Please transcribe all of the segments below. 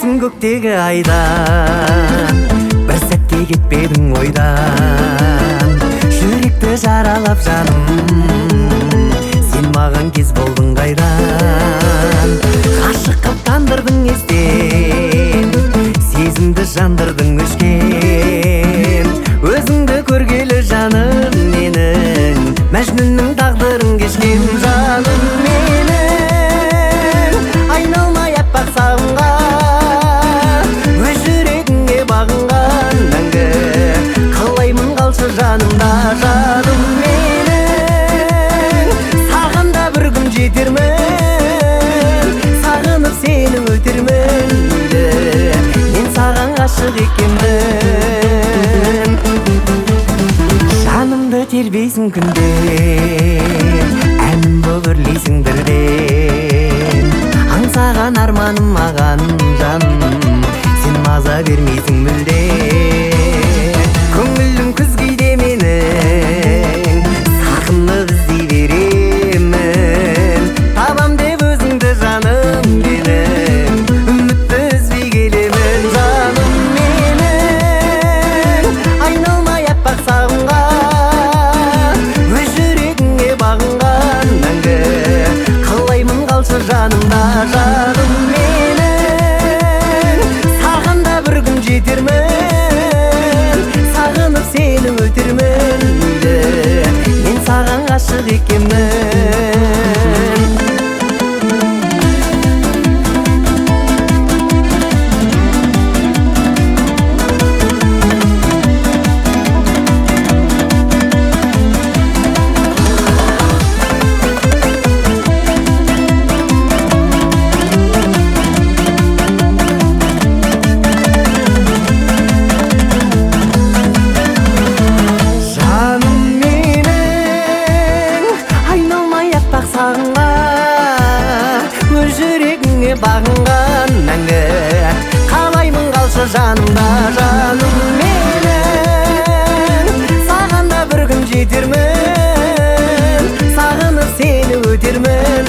Келесің көктегі айдан, бір сәтке кетпедің ойдан. Жүректі жаралап жаным, сен маған кез болдың қайдан. Ғашық қып тандырдың естен, сезімді жандырдың өшкен. Өзіңді көргелі жаным менің, Мәжнүннің тағдырын кешкен. Жаным менің, айналмай аппақ сағынға, өз жүрегіңе бағынған мәңгі. Қалаймын қалшы жанымда. Жаным менің, сағында бір күн жетермін, сағынып сені өтермін. Мен саған ғашық екенмін. Жанымды тербейсің күнде, әнім болып үрлейсің бірден. Аңсаған арманым маған жаным, сен маза бермейсің мүлде. Көңілім күз кейде менің, сағынып іздей беремін. Табам деп өзіңді жаным менің, үмітті үзбей келемін. Жаным менің, айналмай аппақ сағынға, өз жүрегіңе бағынған мәңгі. Қалаймын қалшы жанымда. Жаным менің, сағында бір күн жетермін, сағынып сені өтермін. Мен саған ғашық екенмін. Өз жүрегіңе бағынған мәңгі. Қалаймын қалшы жанымда. Жаным менің, сағанда бір күн жетермін, сағынып сені өтермін.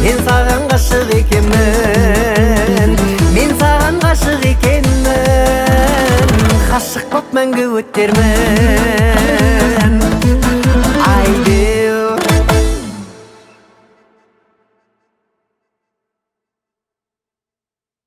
Мен саған ғашық екенмін, мен саған ғашық екенмін. Ғашық боп мәңгі өтермін.